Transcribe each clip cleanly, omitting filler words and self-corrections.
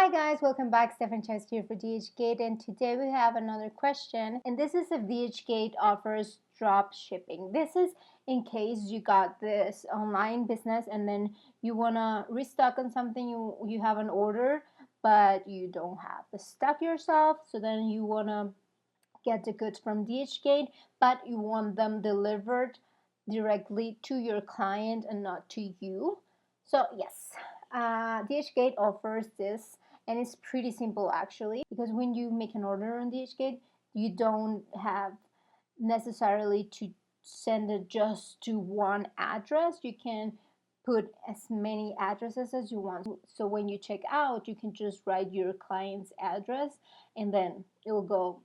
Hi guys, welcome back. Stefan Chest here for Dhgate, and today we have another question, and this is if Dhgate offers drop shipping. This is in case you got this online business and then you wanna restock on something, you have an order but you don't have the stock yourself, so then you wanna get the goods from Dhgate, but you want them delivered directly to your client and not to you. So yes, Dhgate offers this, and it's pretty simple actually, because when you make an order on Dhgate, you don't have necessarily to send it just to one address. You can put as many addresses as you want. So when you check out, you can just write your client's address and then it will go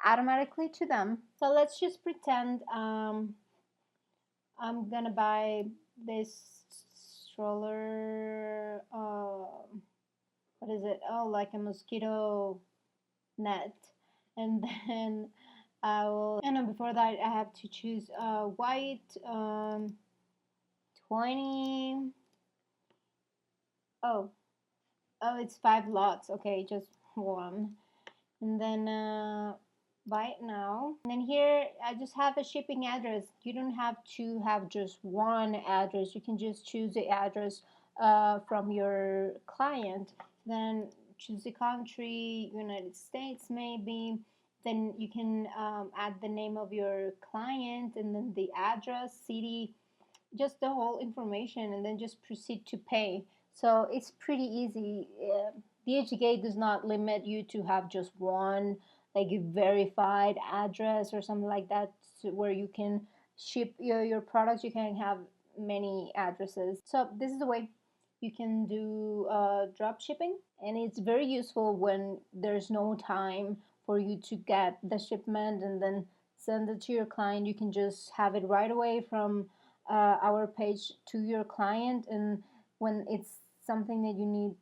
automatically to them. So let's just pretend I'm gonna buy this stroller. What is it? Oh, like a mosquito net. And then I will, and before that I have to choose white, 20. Oh, it's 5 lots. Okay, just one. And then buy it now. And then here I just have a shipping address. You don't have to have just one address. You can just choose the address from your client. Then choose the country, United States maybe. Then you can add the name of your client and then the address, city, just the whole information, and then just proceed to pay. So it's pretty easy. Dhgate does not limit you to have just one like a verified address or something like that, where you can ship your products. You can have many addresses. So this is the way you can do drop shipping, and it's very useful when there's no time for you to get the shipment and then send it to your client. You can just have it right away from our page to your client, and when it's something that you need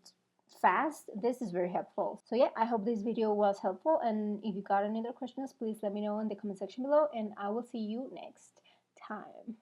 fast, this is very helpful. So yeah, I hope this video was helpful, and if you got any other questions, please let me know in the comment section below, and I will see you next time.